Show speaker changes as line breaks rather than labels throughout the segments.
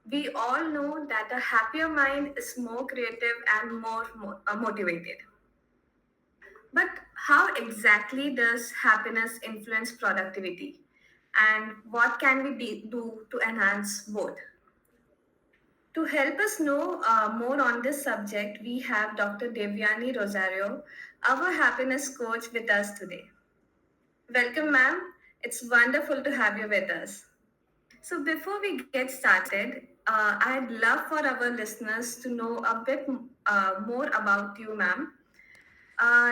We all know that a happier mind is more creative and more motivated. But how exactly does happiness influence productivity? And what can do to enhance both? To help us know more on this subject, we have Dr. Devyani Rozario, our happiness coach, with us today. Welcome, ma'am. It's wonderful to have you with us. So, before we get started, I'd love for our listeners to know a bit more about you, ma'am.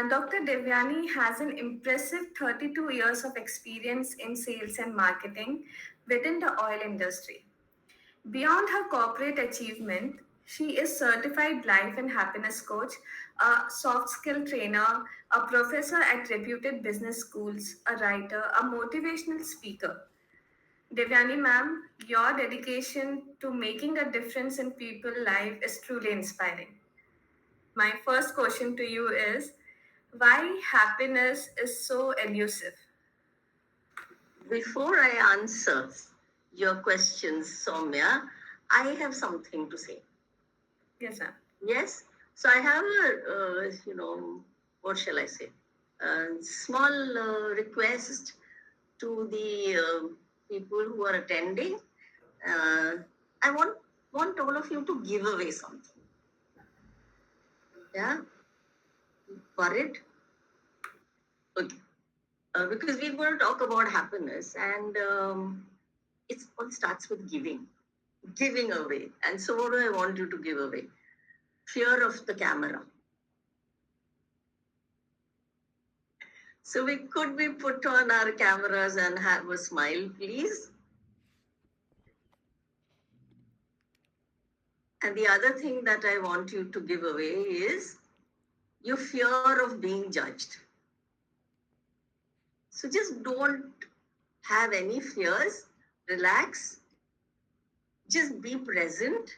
Dr. Devyani has an impressive 32 years of experience in sales and marketing within the oil industry. Beyond her corporate achievement, she is certified life and happiness coach, a soft skill trainer, a professor at reputed business schools, a writer, a motivational speaker. Devyani ma'am, your dedication to making a difference in people's life is truly inspiring. My first question to you is why happiness is so elusive?
Before I answer your questions, Saumya, I have something to say.
Yes, ma'am.
Yes? So I have what shall I say? A small request to the people who are attending. Uh, I want all of you to give away something. Yeah? Worried? Okay. Because we're going to talk about happiness, and it all starts with giving away. And so, what do I want you to give away? Fear of the camera. So, we could be put on our cameras and have a smile, please. And the other thing that I want you to give away is your fear of being judged. So, just don't have any fears, relax, just be present,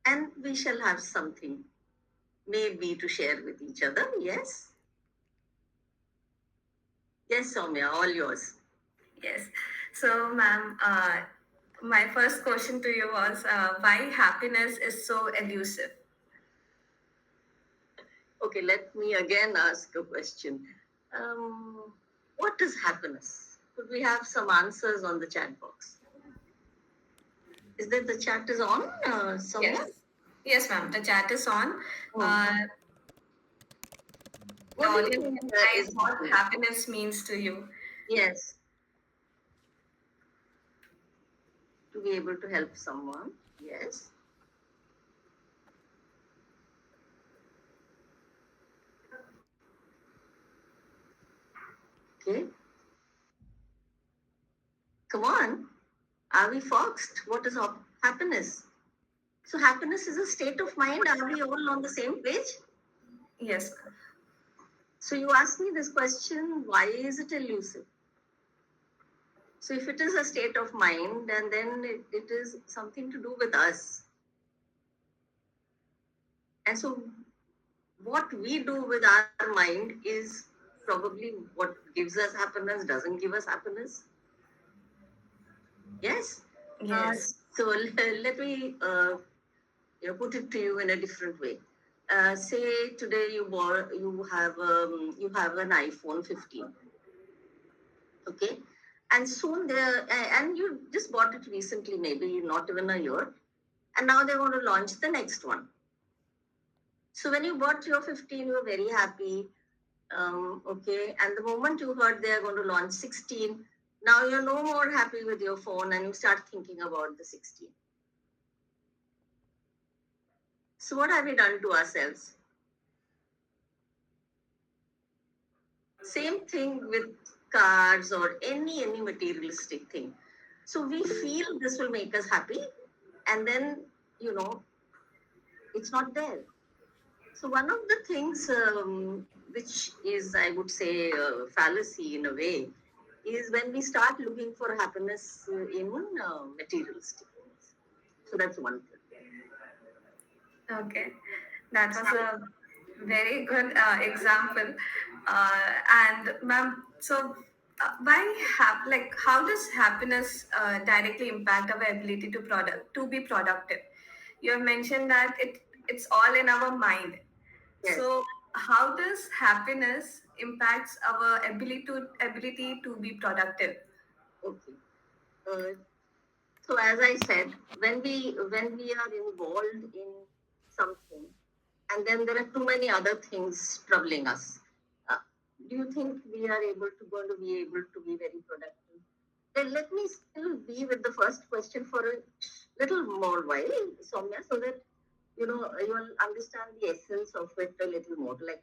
and we shall have something maybe to share with each other. Yes? Yes, Soumya, all yours.
Yes. So, ma'am, my first question to you was why happiness is so elusive?
Okay, let me again ask a question. Um, what is happiness? Could we have some answers on the chat box? Is that the chat is on, Soumya?
Yes. Yes, ma'am. The chat is on.
Oh.
Uh, the
What do you
audience
think
can type
is
what
happiness?
happiness means to you.
Yes, to be able to help someone. Yes. Okay. Come on. Are we foxed? What is happiness? So happiness is a state of mind. Are we all on the same page?
Yes.
So you asked me this question, why is it elusive? So if it is a state of mind, and then it is something to do with us. And so what we do with our mind is probably what gives us happiness, doesn't give us happiness. Yes?
Yes.
So let me put it to you in a different way. Say today you have an iPhone 15, okay, and soon and you just bought it recently, maybe not even a year, and now they want to launch the next one. So when you bought your 15, you were very happy, okay, and the moment you heard they are going to launch 16, now you're no more happy with your phone, and you start thinking about the 16. So what have we done to ourselves? Same thing with cars or any materialistic thing. So we feel this will make us happy, and then you know it's not there. So one of the things which is, I would say, fallacy in a way, is when we start looking for happiness in materialistic things. So that's one thing.
Okay. That was a very good example. And, ma'am, so Like how does happiness directly impact our ability to be productive? You have mentioned that it's all in our mind.
Yes.
So how does happiness impacts our ability to be productive?
Okay. Uh, so as I said, when we are involved in something, and then there are too many other things troubling us, uh, do you think we are going to be able to be very productive? Then let me still be with the first question for a little more while, Soumya, so that you will understand the essence of it a little more. Like,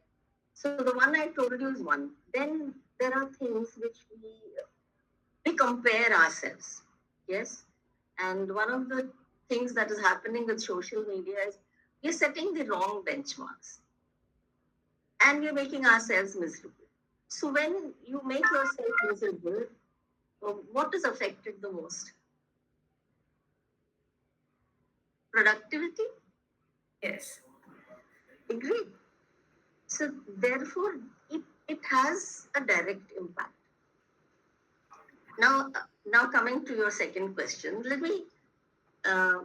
so the one I told you is one. Then there are things which we compare ourselves. Yes. And one of the things that is happening with social media is we're setting the wrong benchmarks and we're making ourselves miserable. So when you make yourself miserable, what is affected the most? Productivity?
Yes.
Agree. So therefore, it has a direct impact. Now coming to your second question, let me uh,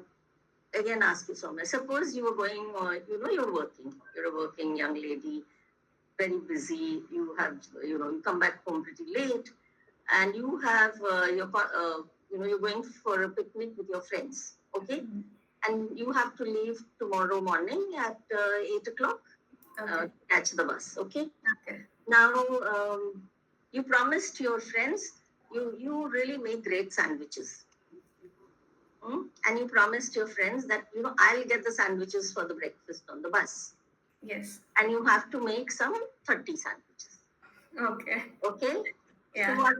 again ask you, Soumya. Suppose you were going, you're a working young lady, very busy. You come back home pretty late, and you have you're going for a picnic with your friends. Okay, and you have to leave tomorrow morning at 8 o'clock.
Okay.
Catch the bus. Okay.
Okay.
Now, you promised your friends you really make great sandwiches. And you promised your friends that I'll get the sandwiches for the breakfast on the bus,
Yes.
and you have to make some 30 sandwiches.
Okay.
Okay. So
Yeah.
what?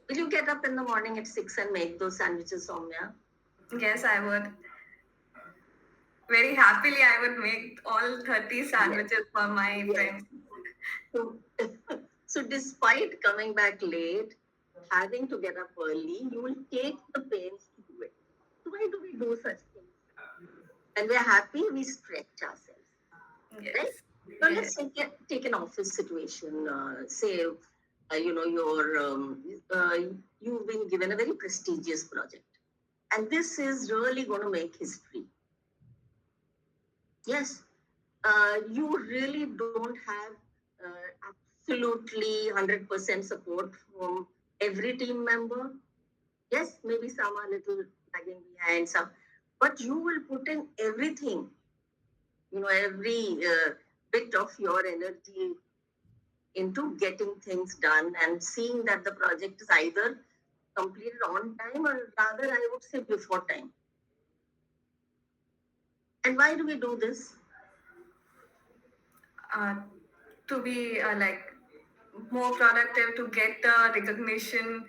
Will you get up in the morning at 6 and make those sandwiches, Soumya?
Yes, I would. Very happily, I would make all 30
Yes.
sandwiches for my
Yes.
friends.
So, so despite coming back late, having to get up early, you will take the pains to do it. So why do we do such things? When we're happy, we stretch ourselves, right?
Yes.
So
Yes.
let's take an office situation. Say, you've been given a very prestigious project, and this is really going to make history. Yes, you really don't have absolutely 100% support from every team member. Yes, maybe some are little lagging behind, some, but you will put in everything, every bit of your energy into getting things done and seeing that the project is either completed on time, or rather, I would say before time. And why do we do this?
Uh, to be like more productive, to get the recognition.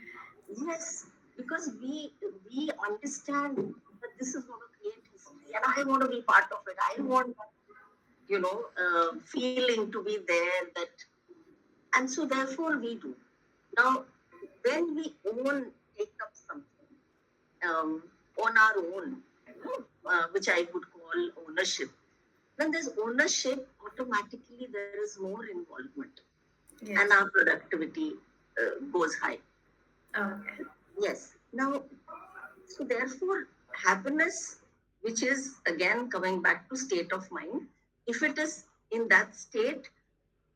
Yes, because we understand that this is going to create history, and I want to be part of it. I want feeling to be there. And so therefore we do. Now, when we take up something on our own, which I would call ownership. When there's ownership, automatically there is more involvement, and
Yes.
our productivity goes high.
Okay.
Yes. Now, so therefore, happiness, which is again coming back to state of mind, if it is in that state,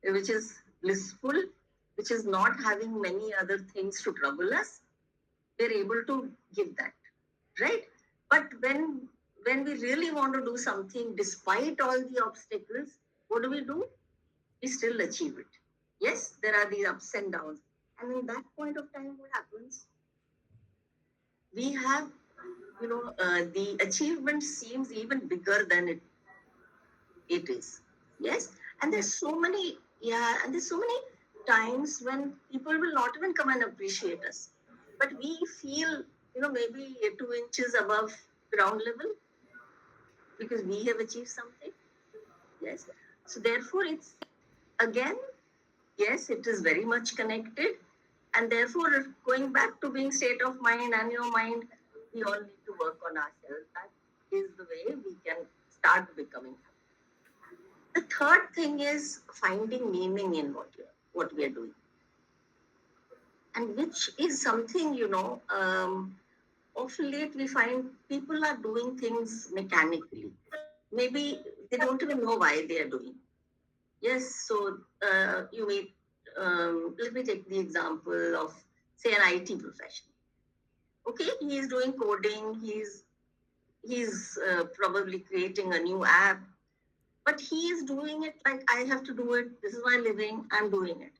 which is blissful, which is not having many other things to trouble us, we're able to give that, right? But when we really want to do something, despite all the obstacles, what do? We still achieve it. Yes, there are these ups and downs, and in that point of time, what happens? We have the achievement seems even bigger than it is. Yes, and
Yes.
there's so many times when people will not even come and appreciate us, but we feel maybe 2 inches above ground level because we have achieved something. Yes, so therefore it's again, yes, it is very much connected, and therefore going back to being state of mind and your mind, we all need to work on ourselves. That is the way we can start becoming happy. The third thing is finding meaning in what we are doing. and which is something, of late we find people are doing things mechanically. Maybe they don't even know why they are doing. Yes, so you may, let me take the example of, say, an IT professional. Okay, he is doing coding, he's probably creating a new app, but he is doing it like, I have to do it, this is my living, I'm doing it,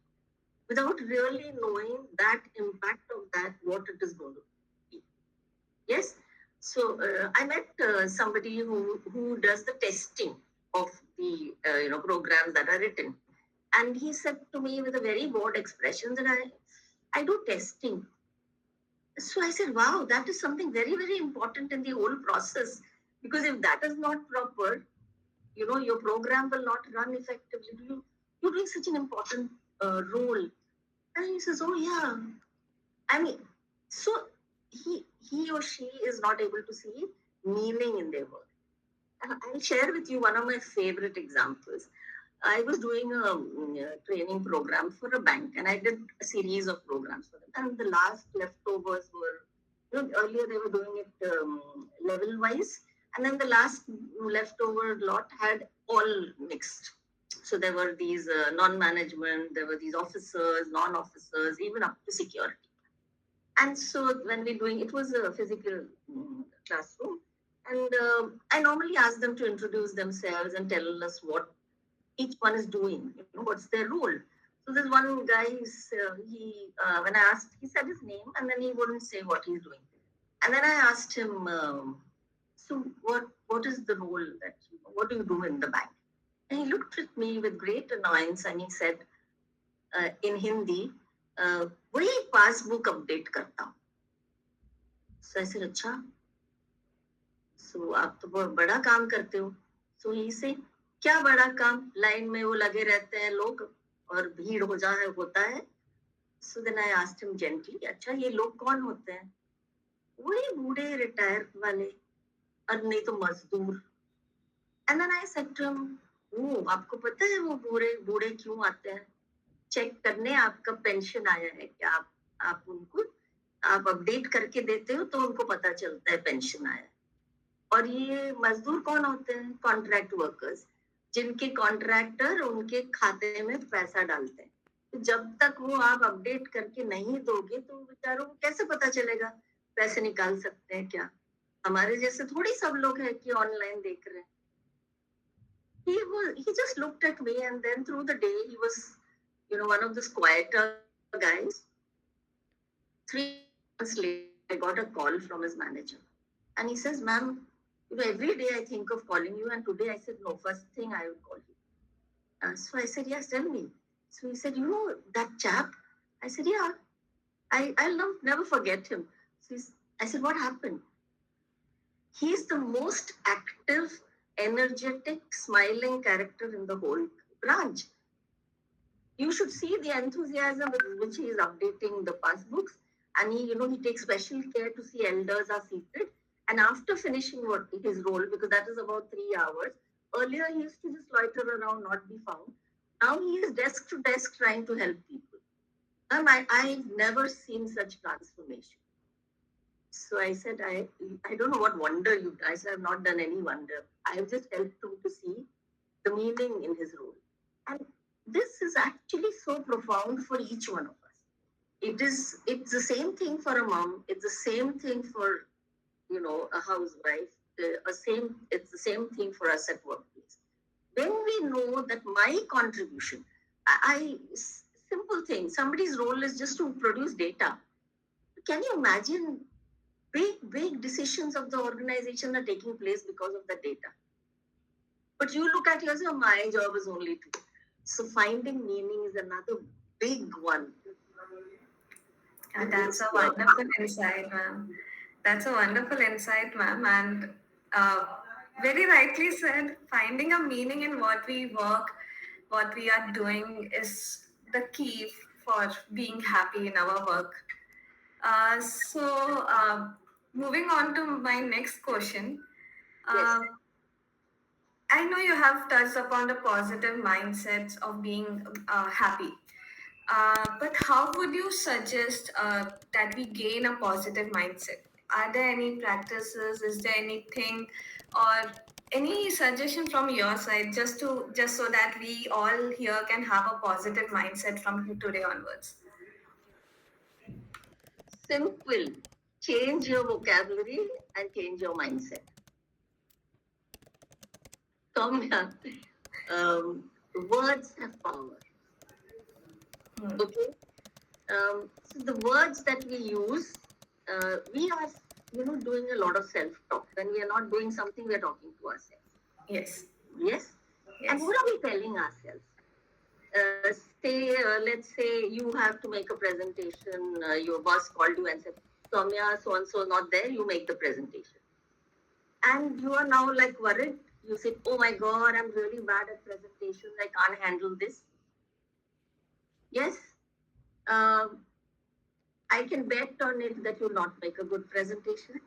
without really knowing that impact of that, what it is going to be. Yes. So I met somebody who does the testing of the programs that are written, and he said to me with a very bold expression that I do testing. So I said, wow, that is something very, very important in the whole process, because if that is not proper, your program will not run effectively. You're doing such an important role. And he says, oh yeah, I mean, so he or she is not able to see meaning in their work. And I'll share with you one of my favorite examples. I was doing a training program for a bank, and I did a series of programs for them. And the last leftovers were, earlier they were doing it level wise, and then the last leftover lot had all mixed. So there were these non-management, there were these officers, non-officers, even up to security. And so when we're doing, it was a physical classroom, and I normally ask them to introduce themselves and tell us what each one is doing, what's their role. So there's one guy, when I asked, he said his name, and then he wouldn't say what he's doing. And then I asked him, so what is the role that, what do you do in the bank? And he looked at me with great annoyance and he said, in Hindi, वही passbook update करता हूँ. So I said, अच्छा, so आप तो बहुत बड़ा काम करते हो. So he said, क्या बड़ा काम, लाइन में वो लगे रहते हैं लोग और भीड़ होता है. So then I asked him gently, अच्छा ये लोग कौन होते हैं? वही बूढ़े रिटायर वाले, और नहीं तो मजदूर. And then I said to him, वो आपको पता है वो बूढ़े बूढ़े क्यों आते हैं? चेक करने आपका पेंशन आया है क्या? आप उनको आप अपडेट करके देते हो तो उनको पता चलता है पेंशन आया है. और ये मजदूर कौन होते हैं? कॉन्ट्रैक्ट वर्कर्स, जिनके कॉन्ट्रैक्टर उनके खाते में पैसा डालते हैं. तो जब तक वो आप अपडेट करके नहीं दोगे तो बेचारों को कैसे पता चलेगा पैसे निकाल सकते हैं क्या? हमारे जैसे थोड़ी सब लोग हैं कि ऑनलाइन देख रहे हैं. He just looked at me, and then through the day he was, one of those quieter guys. 3 months later, I got a call from his manager, and he says, "Ma'am, every day I think of calling you, and today I said, no, first thing I will call you." So I said, yes, tell me. So he said, that chap? I said, yeah, I'll never forget him. So I said, what happened? He's the most active, energetic, smiling character in the whole branch. You should see the enthusiasm with which he is updating the passbooks. And he takes special care to see elders are seated. And after finishing his role, because that is about 3 hours, earlier he used to just loiter around, not be found. Now he is desk to desk trying to help people. I've never seen such transformation. So I said, I don't know what wonder you guys have not done any wonder. I have just helped him to see the meaning in his role. And this is actually so profound for each one of us. It's the same thing for a mom, it's the same thing for a housewife, it's the same thing for us at workplace. When we know that my contribution, simple thing, somebody's role is just to produce data. Can you imagine big decisions of the organization are taking place because of the data? But you look at yourself, my job is only to. So finding meaning is another big one.
That's a wonderful insight, ma'am. That's a wonderful insight, ma'am. And uh, very rightly said, finding a meaning in what we work, what we are doing is the key for being happy in our work. So, moving on to my next question.
Yes.
Uh, I know you have touched upon the positive mindsets of being happy. But how would you suggest that we gain a positive mindset? Are there any practices? Is there anything, or any suggestion from your side, just so that we all here can have a positive mindset from today onwards?
Simple. Change your vocabulary and change your mindset. Soumya, words have power.
Hmm.
Okay. So the words that we use, we are, doing a lot of self-talk. When we are not doing something, we are talking to ourselves.
Yes.
Yes. And
Yes.
what are we telling ourselves? Say, let's say you have to make a presentation. Your boss called you and said, Soumya, so and so not there. You make the presentation, and you are now like worried. You say, oh my God, I'm really bad at presentations. I can't handle this. Yes. Um, I can bet on it that you'll not make a good presentation.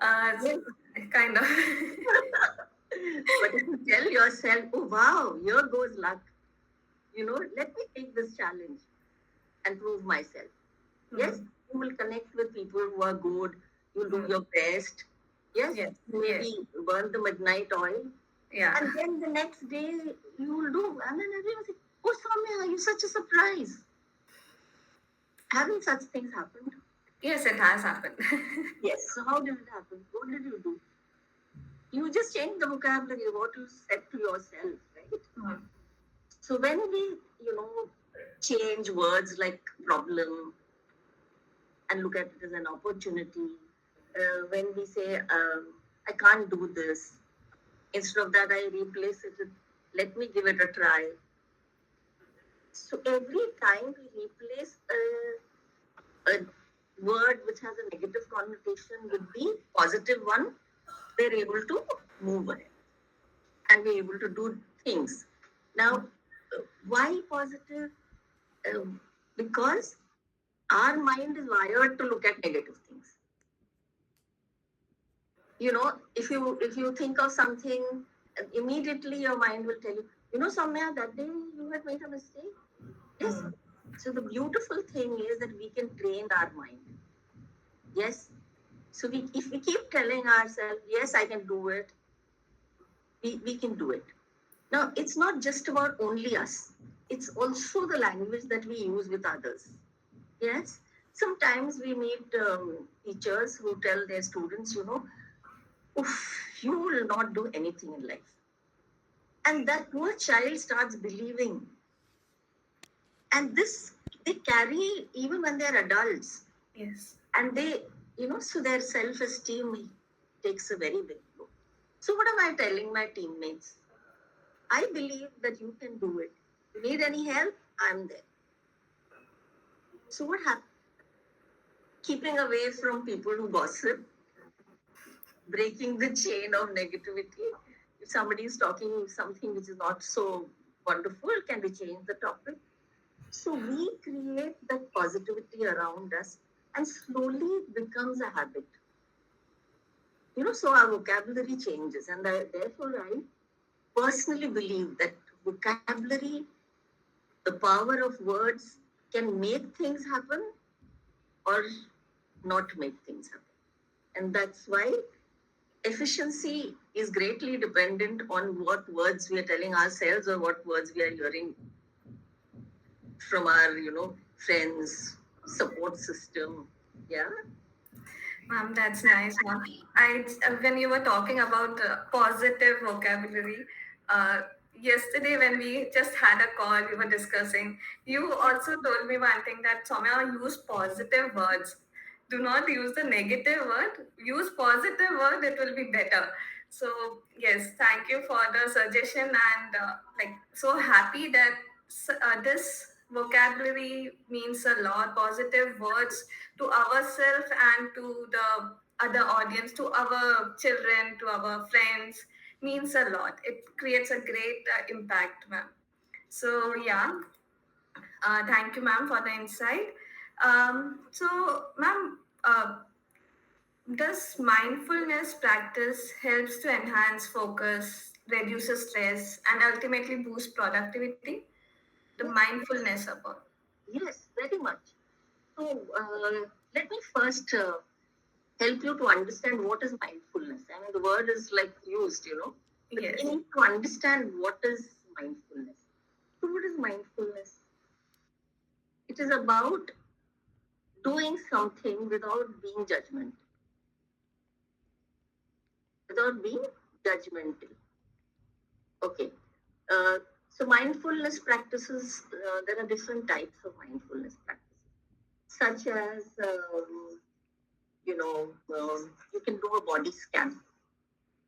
Uh,
Yes.
Kind of.
But if you tell yourself, oh wow, here goes luck, let me take this challenge and prove myself. Yes,
Hmm.
you will connect with people who are good, you'll do
Hmm.
your best. Yes,
Yes. Yes.
maybe burn the midnight oil.
Yeah.
And then the next day you will do. And then everyone will say, oh, Soumya, you're such a surprise. Haven't such things happened?
Yes, it has happened.
Yes. So how did it happen? What did you do? You just changed the vocabulary, what you said to yourself, right?
Hmm.
So when we, change words like problem and look at it as an opportunity, when we say, I can't do this, instead of that, I replace it with, let me give it a try. So every time we replace a word which has a negative connotation with the positive one, we're able to move ahead and we're able to do things. Now, why positive? Um, because our mind is wired to look at negative things. If you think of something, immediately your mind will tell you, Soumya, that day you had made a mistake. Yes.
Hmm.
So the beautiful thing is that we can train our mind. Yes. So if we keep telling ourselves, yes, I can do it, we can do it. Now, it's not just about only us. It's also the language that we use with others. Yes. Sometimes we meet teachers who tell their students, oof, you will not do anything in life. And that poor child starts believing. And this they carry even when they're adults.
Yes.
And so their self-esteem takes a very big blow. So what am I telling my teammates? I believe that you can do it. You need any help? I'm there. So what happens? Keeping away from people who gossip, breaking the chain of negativity. If somebody is talking something which is not so wonderful, can we change the topic? So we create that positivity around us and slowly it becomes a habit. So our vocabulary changes. And therefore, I personally believe that vocabulary, the power of words, can make things happen or not make things happen. And that's why efficiency is greatly dependent on what words we are telling ourselves or what words we are hearing from our, friends, support system. Yeah.
Ma'am, that's nice, ma'am. When you were talking about positive vocabulary, uh, yesterday when we just had a call, we were discussing. You also told me one thing that Soumya use positive words. Do not use the negative word. Use positive word. It will be better. So yes, thank you for the suggestion, and like so happy that this vocabulary means a lot. Positive words to ourselves and to the other audience, to our children, to our friends, means a lot. It creates a great impact, ma'am. So yeah, thank you, ma'am, for the insight. So, ma'am, does mindfulness practice helps to enhance focus, reduces stress, and ultimately boost productivity? the mindfulness upon.
Yes, very much. So let me first help you to understand what is mindfulness. I mean, the word is like used, but
Yes.
we need to understand what is mindfulness. So, what is mindfulness? It is about doing something without being judgmental, without being judgmental. Okay. So, mindfulness practices, there are different types of mindfulness practices, such as, you can do a body scan.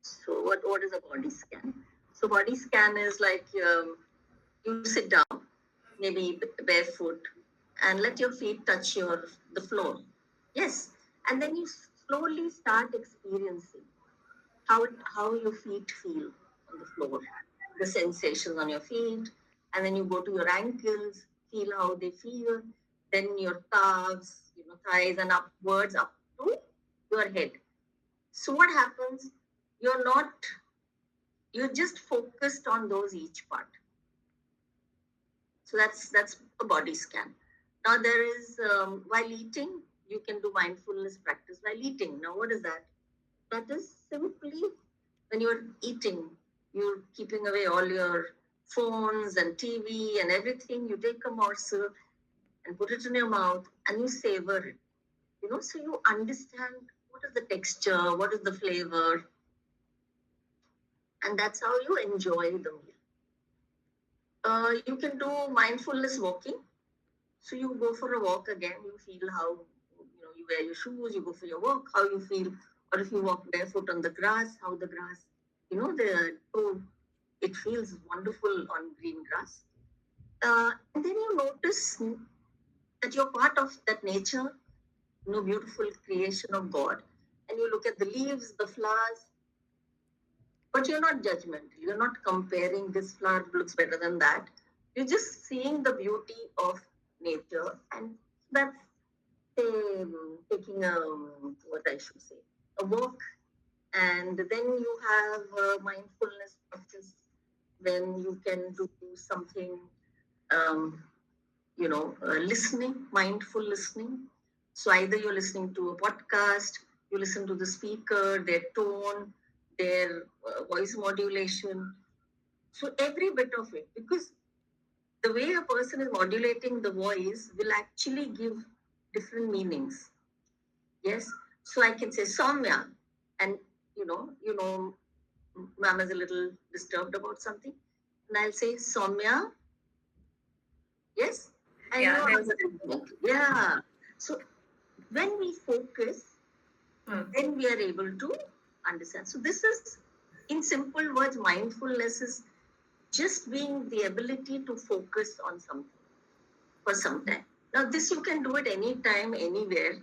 So, what is a body scan? So, body scan is like you sit down, maybe barefoot, and let your feet touch the floor. Yes, and then you slowly start experiencing how your feet feel on the floor, the sensations on your feet, and then you go to your ankles, feel how they feel, then your calves, thighs, and upwards up to your head. So what happens? You're not you're just focused on those each part. So that's a body scan. Now there is while eating, you can do mindfulness practice while eating. Now what is that? That is simply when you're eating, you're keeping away all your phones and TV and everything. You take a morsel and put it in your mouth and you savor it. So you understand what is the texture, what is the flavor, and that's how you enjoy the meal. You can do mindfulness walking. So you go for a walk again, you feel how, you wear your shoes, you go for your walk, how you feel. Or if you walk barefoot on the grass, how the grass, oh, it feels wonderful on green grass. And then you notice that you're part of that nature, beautiful creation of God. And you look at the leaves, the flowers, but you're not judgmental. You're not comparing this flower looks better than that. You're just seeing the beauty of nature. And that's taking what I should say, a walk, and then you have mindfulness practice. Then you can do something, um, listening, mindful listening. So either you're listening to a podcast, you listen to the speaker, their tone, their voice modulation. So every bit of it, because the way a person is modulating the voice will actually give different meanings. Yes. So I can say Saumya, and ma'am is a little disturbed about something, and I'll say Saumya. Yes. And
Yeah, that's
yeah. So when we focus,
hmm.
then we are able to understand. So this is, in simple words, mindfulness is just being the ability to focus on something for some time. Now this you can do it anytime, anywhere.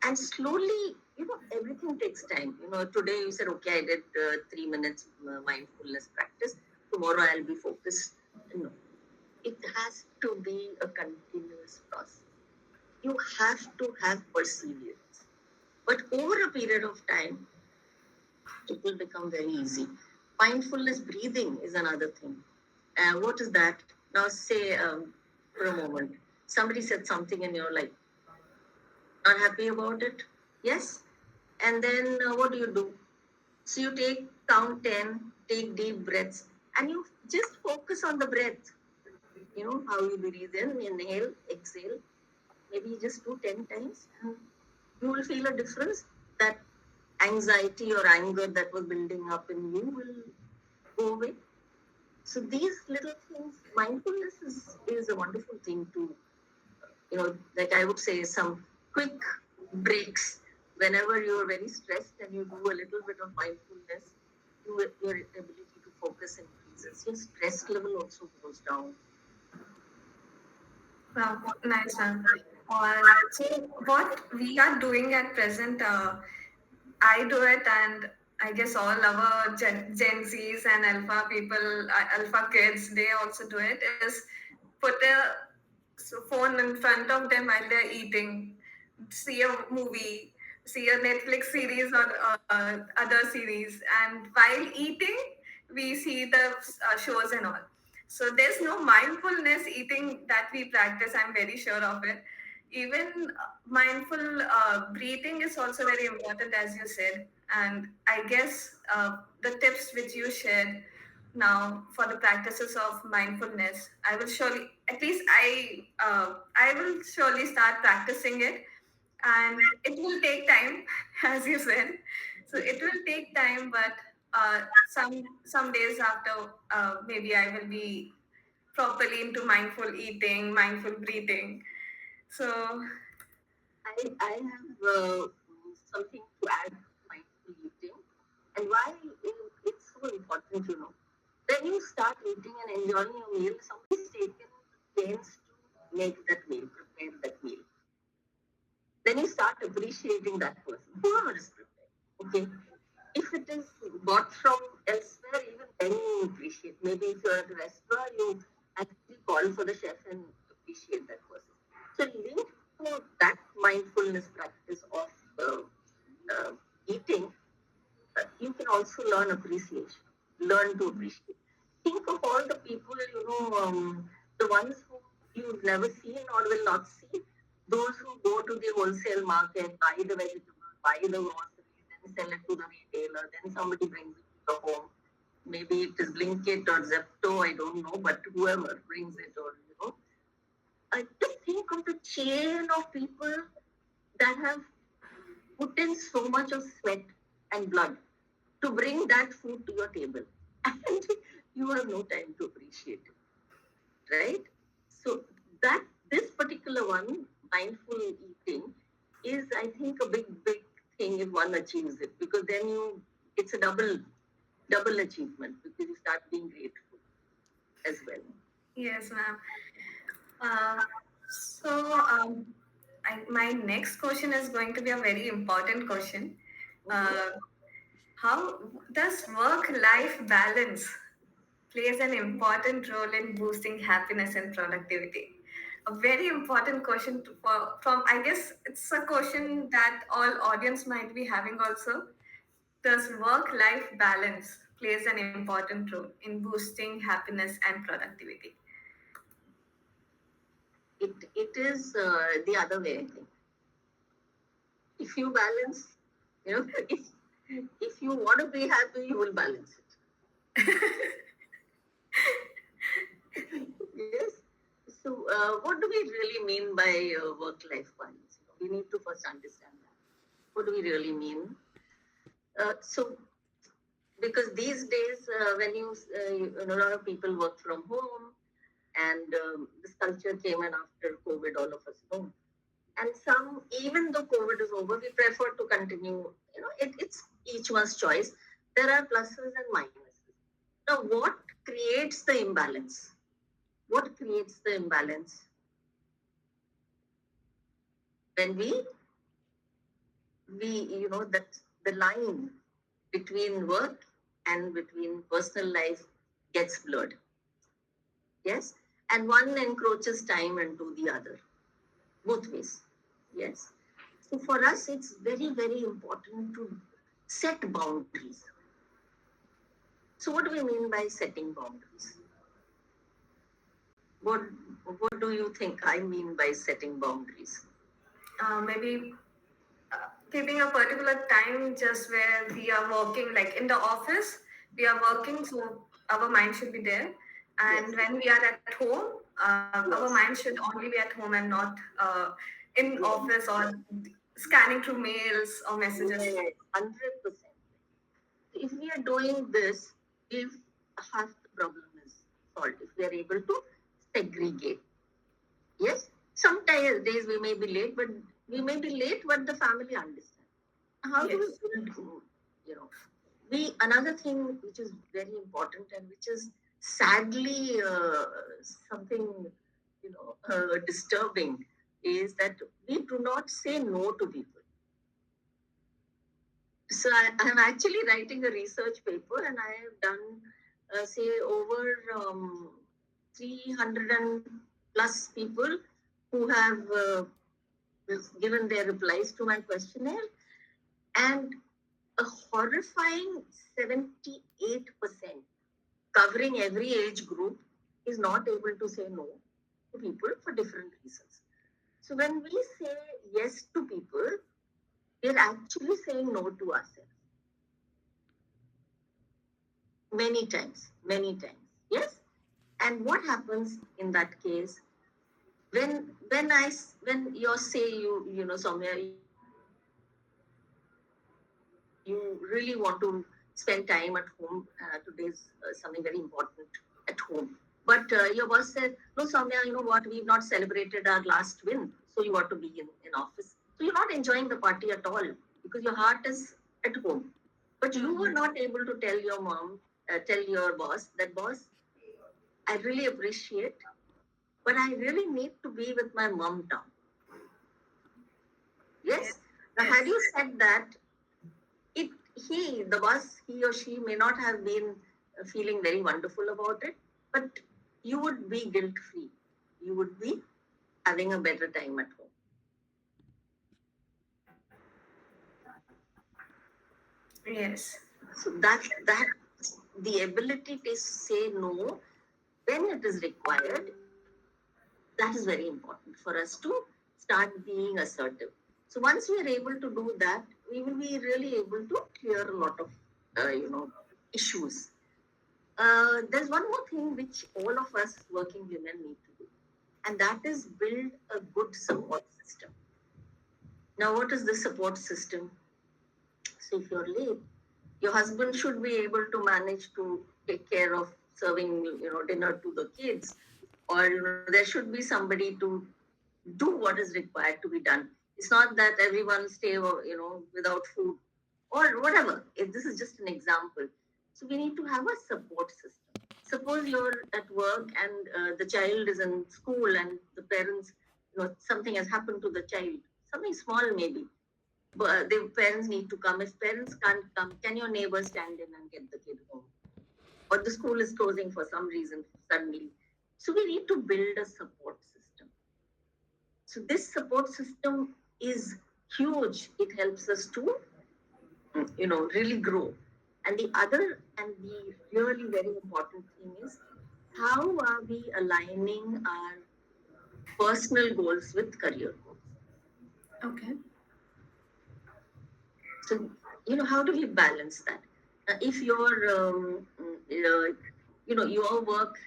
And slowly, everything takes time. Today you said, okay, I did 3 minutes mindfulness practice. Tomorrow I'll be focused. No, it has to be a continuous process. You have to have perseverance. But over a period of time, it will become very easy. Mindfulness breathing is another thing. What is that? Now, say for a moment, somebody said something and you're like, not happy about it. Yes. And then what do? So you count 10, take deep breaths, and you just focus on the breath. How you breathe in, inhale, exhale. Maybe you just do 10 times, and you will feel a difference. That anxiety or anger that was building up in you will go away. So these little things, mindfulness is a wonderful thing to, like I would say, some quick breaks. Whenever you're very stressed and you do a little bit of mindfulness, your ability to focus increases. Your stress level also goes down.
Wow, nice one. So what we are doing at present, I do it, and I guess all our Gen Zs and Alpha people, Alpha kids, they also do it. Is put a phone in front of them while they're eating, see a movie, see a Netflix series or other series, and while eating, we see the shows and all. So there's no mindfulness eating that we practice. I'm very sure of it. Even mindful breathing is also very important, as you said. And I guess the tips which you shared now for the practices of mindfulness, I will surely, at least I will surely start practicing it, and it will take time, as you said. So it will take time, but some days after, maybe I will be properly into mindful eating, mindful breathing. So
I have something to add to mindful eating and why it's so important, you know. When you start eating and enjoying your meal, somebody's taken pains to make that meal, prepare that meal. Then you start appreciating that person, whoever is prepared. Okay. If it is bought from elsewhere, even then you appreciate. Maybe if you're at a restaurant, you actually call for the chef and appreciate that person. So linked to that mindfulness practice of uh, eating, you can also learn appreciation, learn to appreciate. Think of all the people, you know, the ones who you've never seen or will not see, those who go to the wholesale market, buy the vegetables, buy the groceries, then sell it to the retailer, then somebody brings it to the home. Maybe it is Blinkit or Zepto, I don't know, but whoever brings it, or, you know, just think of the chain of people that have put in so much of sweat and blood to bring that food to your table. And you have no time to appreciate it, right? So that this particular one, mindful eating, is I think a big thing if one achieves it, because then it's a double achievement because you start being grateful as well.
yes, ma'am. So my next question is going to be a very important question.
Mhm.
Uh, how does work-life balance plays an important role in boosting happiness and productivity? A very important question from, I guess it's a question that all audience might be having also. Does work-life balance plays an important role in boosting happiness and productivity?
It is the other way, I think. If you balance, you know, if you want to be happy, you will balance it. Yes. So, what do we really mean by work-life balance? We need to first understand that. What do we really mean? So, because these days, when a lot of people work from home, and this culture came in after COVID, all of us know. And some, even though COVID is over, we prefer to continue. You know, it's each one's choice. There are pluses and minuses. Now, what creates the imbalance? What creates the imbalance? When we you know that the line between work and between personal life gets blurred, yes, and one encroaches time into the other, both ways, yes. So for us it's very important to set boundaries. So what do we mean by setting boundaries? What do you think I mean by setting boundaries?
Maybe keeping a particular time just where we are working, like in the office, we are working, so our mind should be there.
Yes,
And when we are at home, our
yes,
mind should only be at home and not in
yes,
office or scanning through mails or messages.
yes, 100%. If we are doing this, if half the problem is solved, if we are able to segregate, yes, sometimes days we may be late, but the family understand. How do we
Yes.
build, you know, another thing which is very important and which is sadly something, disturbing is that we do not say no to people. So I'm actually writing a research paper, and I have done, say, over 300 and plus people who have given their replies to my questionnaire, and a horrifying 78%, covering every age group, is not able to say no to people for different reasons. So when we say yes to people, we're actually saying no to ourselves. Many times. Yes? And what happens in that case when you say you know Soumya, you really want to spend time at home. Today is something very important at home. But your boss said, no, Soumya, you know what? We've not celebrated our last win, so you ought to be in office. So you're not enjoying the party at all because your heart is at home. But you were not able to tell your mom, tell your boss that, boss, I really appreciate, but I really need to be with my mom now.
Yes.
Yes. Now, had you said that, it the boss, he or she may not have been feeling very wonderful about it, but you would be guilt free. You would be having a better time at home.
Yes.
So that the ability to say no when it is required, that is very important for us to start being assertive. So once we are able to do that, we will be really able to clear a lot of issues. There's one more thing which all of us working women need to do, and that is build a good support system. Now, what is the support system? So if you're late, your husband should be able to manage to take care of serving dinner to the kids, or there should be somebody to do what is required to be done. It's not that everyone stay without food or whatever. This is just an example. So we need to have a support system. Suppose you're at work and the child is in school and the parents, something has happened to the child, something small maybe, but the parents need to come. If parents can't come, can your neighbor stand in and get the kid home? Or the school is closing for some reason suddenly. So we need to build a support system. So this support system is huge. It helps us to, really grow. And the other and the really very important thing is, how are we aligning our personal goals with career goals?
Okay.
So, how do we balance that? If your work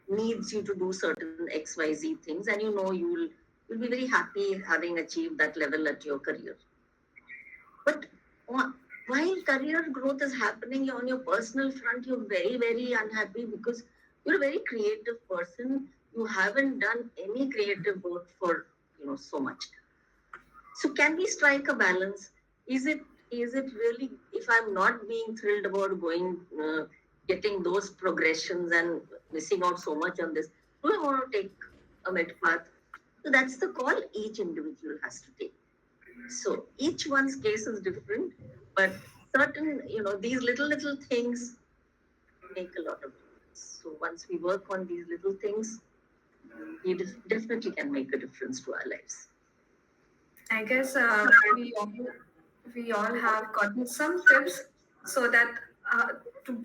needs you to do certain XYZ things, and you'll be very happy having achieved that level at your career. But while career growth is happening on your personal front, you're very, very unhappy because you're a very creative person. You haven't done any creative work for so much. So can we strike a balance? Is it really, if I'm not being thrilled about getting those progressions and missing out so much on this, do I want to take a med path? So that's the call each individual has to take. So each one's case is different, but certain, these little things make a lot of difference. So once we work on these little things, we definitely can make a difference to our lives.
I guess we all have gotten some tips so that uh, to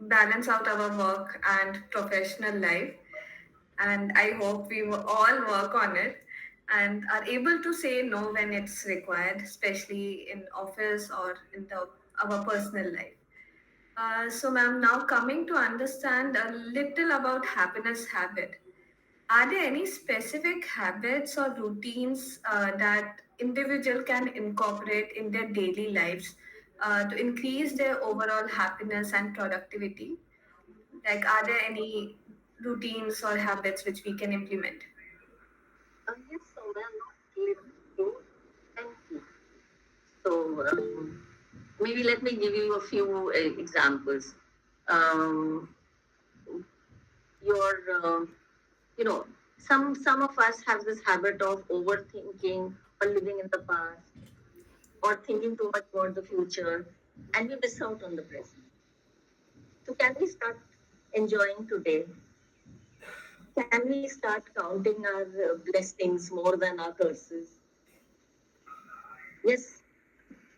balance out our work and professional life. And I hope we will all work on it and are able to say no when it's required, especially in office or in our personal life. So, ma'am, now coming to understand a little about happiness habit. Are there any specific habits or routines that individual can incorporate in their daily lives to increase their overall happiness and productivity? Like, are there any routines or habits which we can implement?
Yes, so well, not little, plenty. So maybe let me give you a few examples. Um, your, you know, some of us have this habit of overthinking or living in the past or thinking too much about the future, and we miss out on the present. So can we start enjoying today? Can we start counting our blessings more than our curses? Yes.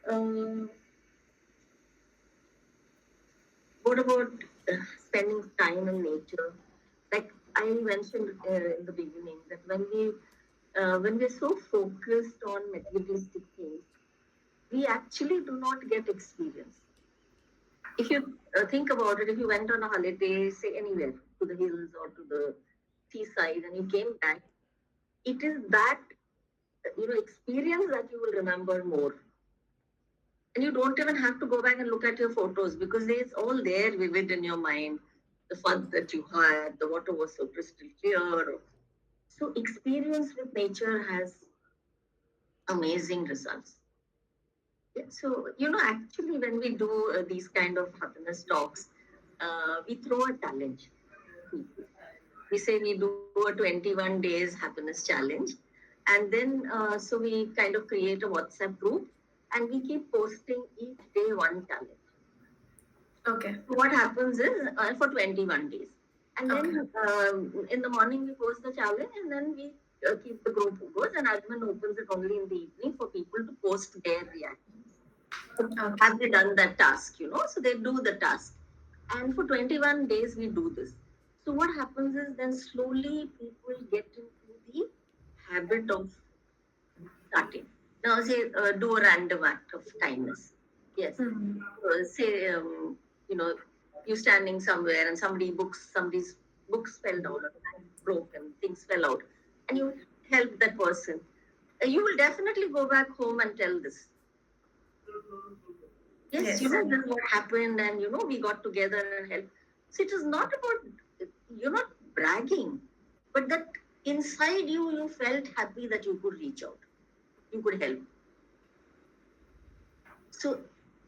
Um, what about spending time in nature. Like I mentioned in the beginning, that when we're so focused on materialistic things, we actually do not get experience. If you think about it, if you went on a holiday, say anywhere, to the hills or to the seaside, and you came back, it is that experience that you will remember more. And you don't even have to go back and look at your photos, because it's all there vivid in your mind. The fun that you had, the water was so crystal clear. So experience with nature has amazing results. Yeah, so actually, when we do these kind of happiness talks, we throw a challenge. We say we do a 21 days happiness challenge, and then so we kind of create a WhatsApp group, and we keep posting each day one challenge.
Okay.
So what happens is, for 21 days, and
Okay.
then in the morning we post the challenge, and then we keep the group goes, and admin opens it only in the evening for people to post their reactions. So
Okay.
have they done that task? So they do the task, and for 21 days we do this. So what happens is, then slowly people get into the habit of starting. Now, say, do a random act of kindness. Yes.
Mhm.
Say, you standing somewhere and somebody's books fell down, or broken, things fell out, and you help that person. You will definitely go back home and tell this. Yes,
Yes.
this is what happened, and we got together and helped. So it is not about, you're not bragging, but that inside you felt happy that you could reach out, you could help. So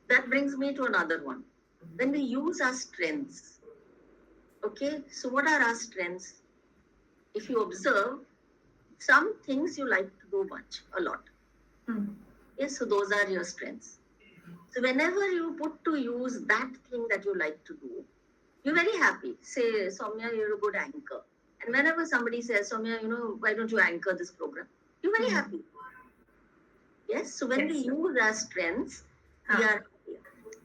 that brings me to another one. When we use our strengths, okay, so what are our strengths? If you observe, some things you like to do much, a lot.
Mm.
Yes, so those are your strengths. So whenever you put to use that thing that you like to do, you're very happy. Say, Saumya, you're a good anchor. And whenever somebody says, Saumya, why don't you anchor this program? You're very
Mm.
happy. Yes. So when we
Yes.
use our strengths, we
Huh.
are happier.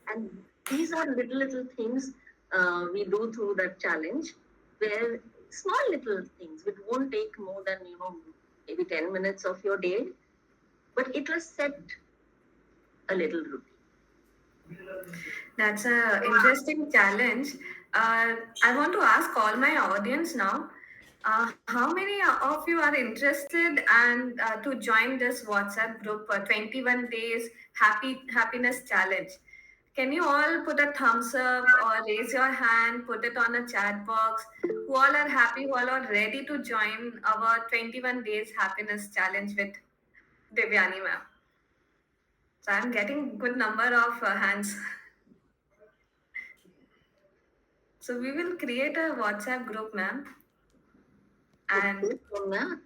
And these are little things we do through that challenge, where small little things, which won't take more than, maybe 10 minutes of your day, but it will set a little routine.
That's a interesting challenge. I want to ask all my audience now, how many of you are interested and to join this WhatsApp group 21 days happiness challenge? Can you all put a thumbs up or raise your hand, put it on a chat box? Who all are happy, who all are ready to join our 21 days happiness challenge with Devyani ma'am? So I'm getting good number of hands. So we will create a WhatsApp group, ma'am, and
Okay, Soumya.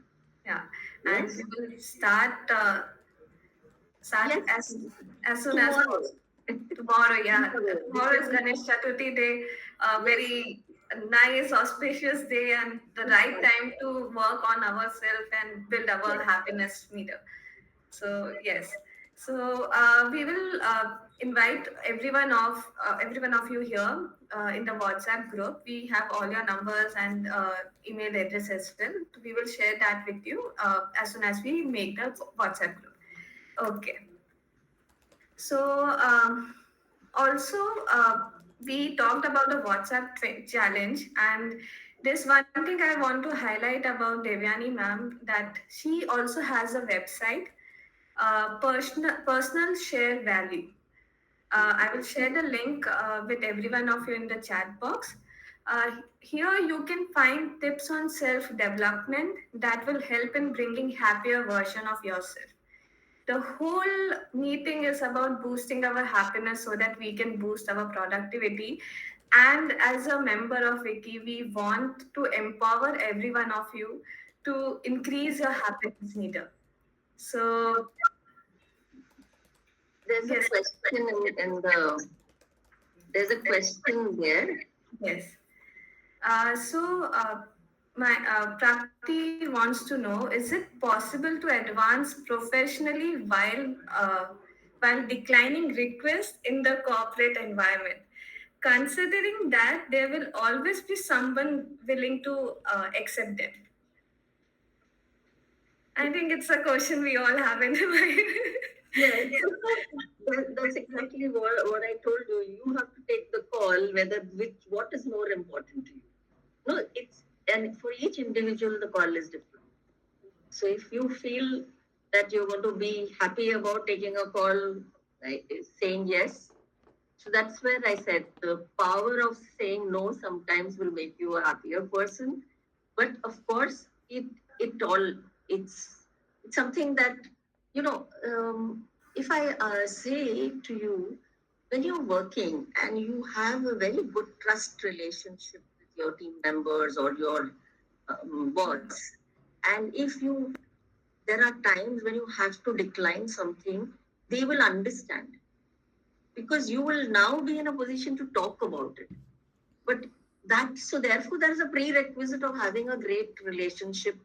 yeah, and
Yes.
we will start
Yes.
as soon as
Tomorrow.
possible. Tomorrow, yeah,
Tomorrow.
tomorrow is
Because,
Ganesh Chaturthi day, a
yes.
very nice, auspicious day, and the right time to work on ourselves and build our
Yes.
happiness meter. So yes, so we will invite everyone of you here in the WhatsApp group. We have all your numbers and email address as well. We will share that with you as soon as we make the WhatsApp group. Okay. So also we talked about the WhatsApp challenge, and there's one thing I want to highlight about Devyani ma'am, that she also has a website, personal share value. I will share the link with every one of you in the chat box. Here you can find tips on self development that will help in bringing happier version of yourself. The whole meeting is about boosting our happiness so that we can boost our productivity. And as a member of Wiki, we want to empower every one of you to increase your happiness meter. So
There's a
yes,
question there's a question there.
yes. So my Prapti wants to know: is it possible to advance professionally while declining requests in the corporate environment? considering that there will always be someone willing to accept it. I think it's a question we all have in mind.
Yes, that's exactly what I told you. You have to take the call whether what is more important to you. No, it's and for each individual the call is different. So if you feel that you're going to be happy about taking a call, like, saying yes, so that's where I said the power of saying no sometimes will make you a happier person. But of course, it all it's something that you know. If I say to you, when you're working and you have a very good trust relationship with your team members or your boss, and if you there are times when you have to decline something, they will understand because you will now be in a position to talk about it. But that so therefore there is a prerequisite of having a great relationship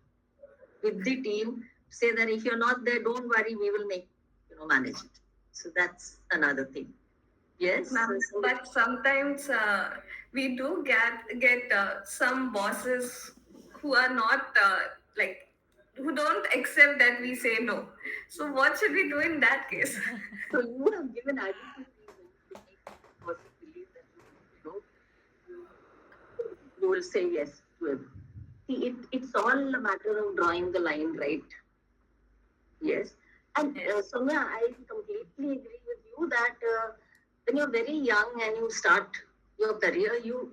with the team. Say that if you're not there, don't worry, we will manage it. So that's another thing. Yes.
Ma'am, but sometimes we do get some bosses who are not like who don't accept that we say no. So what should we do in that case?
So you have given adequate reasons to make the person believe that you will say yes to him. See, it's all a matter of drawing the line right. Yes. And
Yes.
Soumya, I completely agree with you that when you're very young and you start your career, you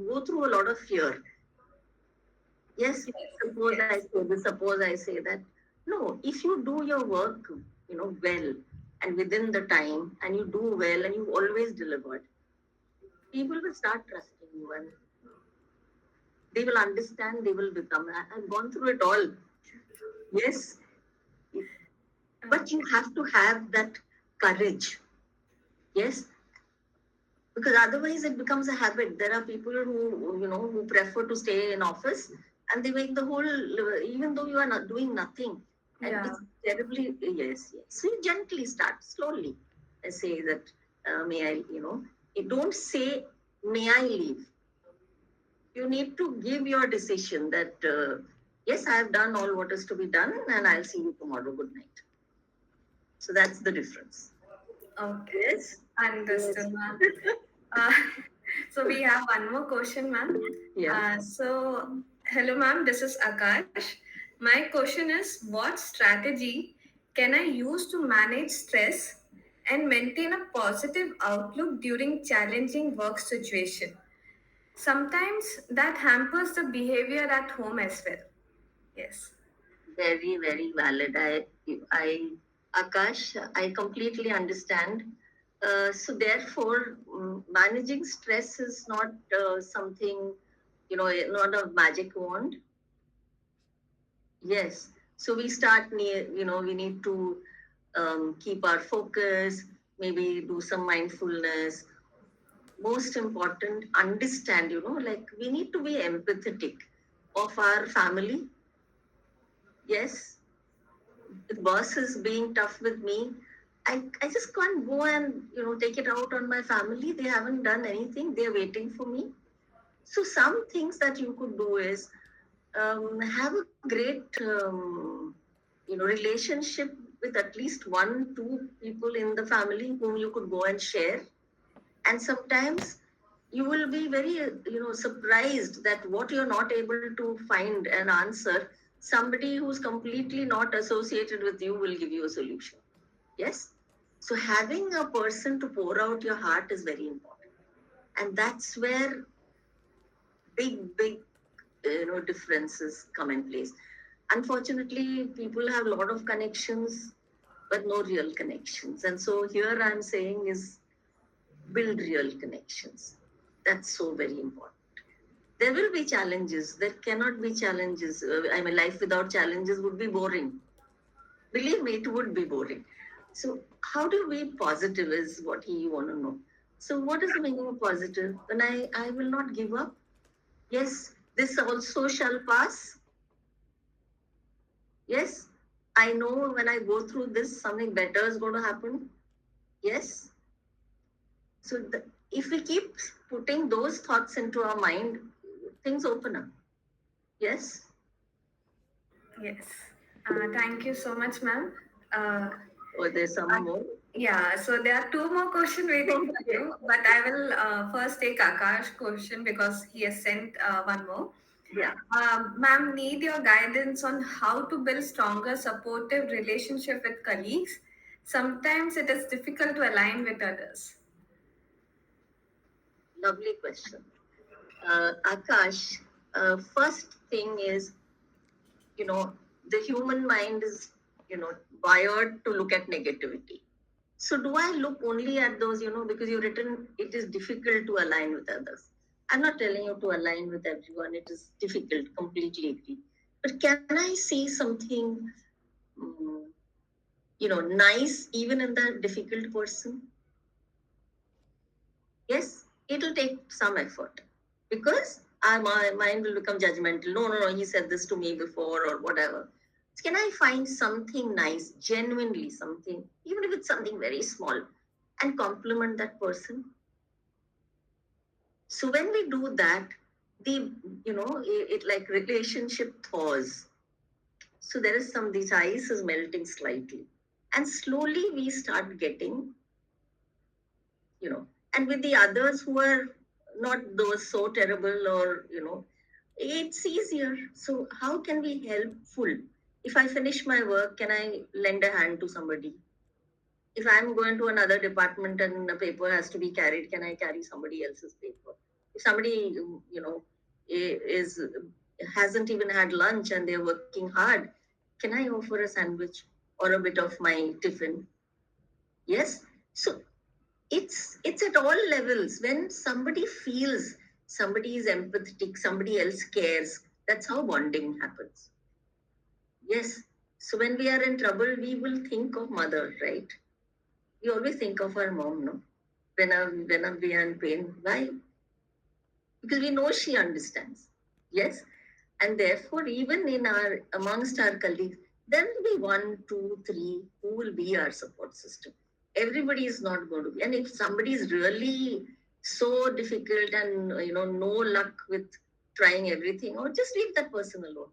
go through a lot of fear. Yes,
Yes.
suppose I
Yes.
say this, suppose I say that. No, if you do your work, well and within the time and you do well and you always delivered, people will start trusting you and they will understand, they will become. I've gone through it all. Yes, but you
Okay.
have to have that courage. Yes, because otherwise it becomes a habit. There are people who prefer to stay in office and they make the whole even though you are not doing nothing and
Yeah.
it's terribly yes. So you gently start slowly. I say that may I you don't say may I leave. You need to give your decision that yes, I have done all what is to be done and I'll see you tomorrow. Good night. So that's the difference.
Okay.
Yes. Yes.
Understood, ma'am. Uh, so we have one more question, ma'am.
Yeah.
Hello, ma'am. This is Akash. My question is, what strategy can I use to manage stress and maintain a positive outlook during challenging work situation? Sometimes that hampers the behavior at home as well. Yes.
Very, very valid. Akash, I completely understand. So therefore, managing stress is not something, not a magic wand. Yes. So we start near, we need to keep our focus, maybe do some mindfulness. Most important, understand, like we need to be empathetic of our family. Yes, the boss is being tough with me. I just can't go and take it out on my family. They haven't done anything. They're waiting for me. So some things that you could do is have a great relationship with at least one, two people in the family whom you could go and share. And sometimes you will be very surprised that what you're not able to find an answer, somebody who's completely not associated with you will give you a solution. Yes. So having a person to pour out your heart is very important. And that's where big differences come in place. Unfortunately, people have a lot of connections, but no real connections. And so here I'm saying is build real connections. That's so very important. There will be challenges. There cannot be challenges. I mean, life without challenges would be boring. Believe me, it would be boring. So, how do we positive is what you want to know. So, what is the meaning of positive? When I will not give up. Yes, this also shall pass. Yes, I know when I go through this, something better is going to happen. Yes. So, if we keep putting those thoughts into our mind, things open up. Yes.
Yes. Thank you so much, ma'am. Uh,
Or there's some more.
yeah, so there are two more questions waiting for
Okay.
you, but I will first take Akash's question because he has sent one more.
Yeah.
Ma'am, need your guidance on how to build stronger, supportive relationship with colleagues. Sometimes it is difficult to align with others.
Lovely question. Akash, first thing is, you know, the human mind is, wired to look at negativity. So do I look only at those, because you've written it is difficult to align with others. I'm not telling you to align with everyone. It is difficult, completely agree. But can I see something, um, nice even in the difficult person? Yes, it'll take some effort because my mind will become judgmental. No, no, no, he said this to me before or whatever. Can I find something nice, genuinely something, even if it's something very small, and compliment that person? So when we do that, the it like relationship thaws. So there is some this ice is melting slightly, and slowly we start getting and with the others who are not those so terrible or it's easier. So how can we helpful? If I finish my work, can I lend a hand to somebody? If I'm going to another department and a paper has to be carried, can I carry somebody else's paper? If somebody is hasn't even had lunch and they're working hard, can I offer a sandwich or a bit of my tiffin? Yes. So it's at all levels. When somebody feels somebody is empathetic, somebody else cares, that's how bonding happens. Yes. So when we are in trouble, we will think of mother, right? We always think of our mom, no? When we are in pain. Why? Because we know she understands. Yes. And therefore, even in our amongst our colleagues, there will be one, two, three who will be our support system. Everybody is not going to be. And if somebody is really so difficult and no luck with trying everything, or just leave that person alone.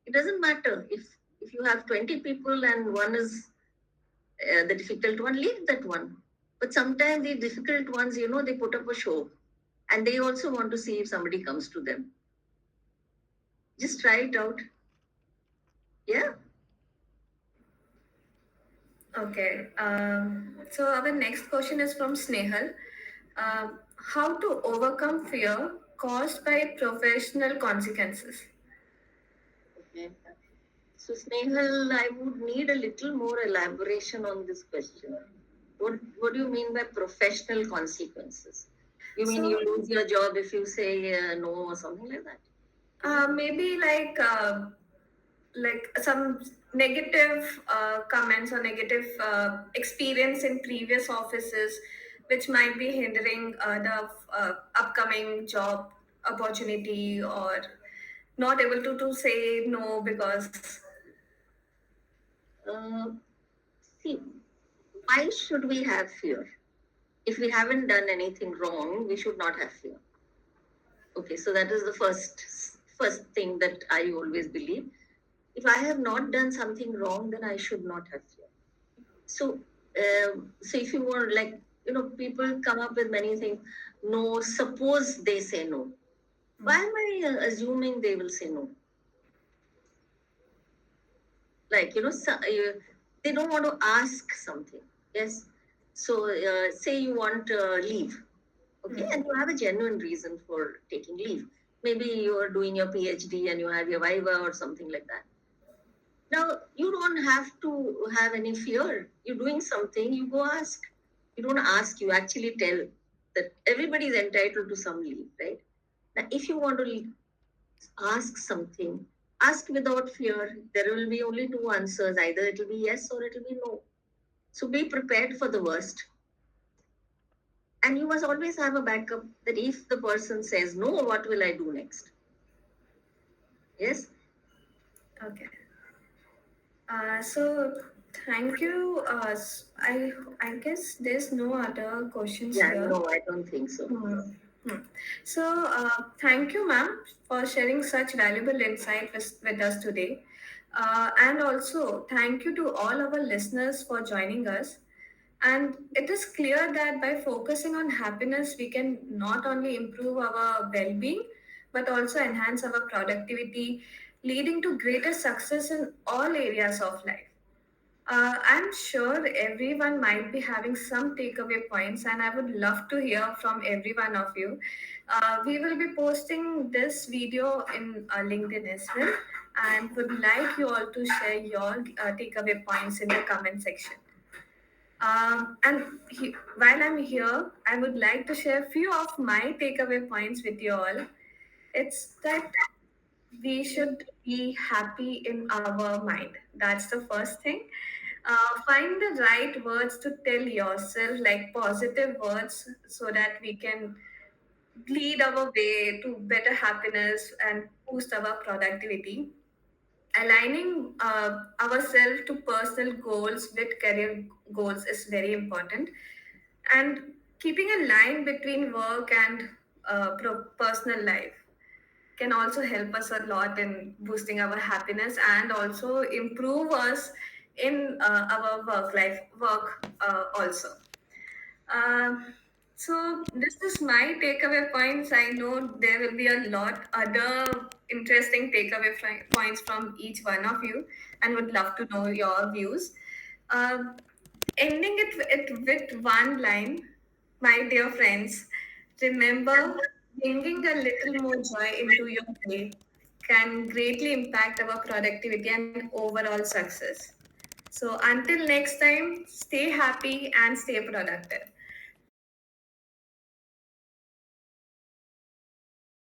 It doesn't matter if you have 20 people and one is the difficult one, leave that one. But sometimes the difficult ones, they put up a show and they also want to see if somebody comes to them. Just try it out. Yeah.
Okay. So our next question is from Snehal. How to overcome fear caused by professional consequences?
Okay. So, Snehal, I would need a little more elaboration on this question. What do you mean by professional consequences? You mean you
So
lose your job if you say no or something like that? Is it?
maybe like some negative comments or negative experience in previous offices which might be hindering the upcoming job opportunity or not able to say no because
Uh, See, why should we have fear? If we haven't done anything wrong, we should not have fear. Okay, so that is the first thing that I always believe. If I have not done something wrong, then I should not have fear. So if you want, like, people come up with many things. No, suppose they say no. Why am I assuming they will say no? Like, they don't want to ask something. Yes. So, say you want leave, okay, and you have a genuine reason for taking leave. Maybe you are doing your PhD and you have your viva or something like that. Now, you don't have to have any fear. You're doing something, you go ask. You don't ask, you actually tell that everybody is entitled to some leave, right? Now, if you want to ask something, ask without fear. There will be only two answers, either it will be yes or it will be no. So be prepared for the worst. And you must always have a backup that if the person says no, what will I do next? Yes?
okay. So Thank you. I guess there's no other questions
Yeah,
here.
no, I don't think so.
Hmm. Hmm. So, thank you, ma'am, for sharing such valuable insight with us today. And also, thank you to all our listeners for joining us. And it is clear that by focusing on happiness, we can not only improve our well being, but also enhance our productivity, leading to greater success in all areas of life. I'm sure everyone might be having some takeaway points, and I would love to hear from every one of you. We will be posting this video in LinkedIn as well, and would like you all to share your takeaway points in the comment section. While I'm here, I would like to share a few of my takeaway points with you all. It's that we should be happy in our mind. That's the first thing. Find the right words to tell yourself, like positive words, so that we can lead our way to better happiness and boost our productivity. Aligning ourselves to personal goals with career goals is very important, and keeping a line between work and personal life can also help us a lot in boosting our happiness and also improve us in our work also. Um, so this is my takeaway points. I know there will be a lot other interesting takeaway points from each one of you, and would love to know your views. Um, Ending with one line, my dear friends, remember, bringing a little more joy into your day can greatly impact our productivity and overall success. So until next time, stay happy and stay productive.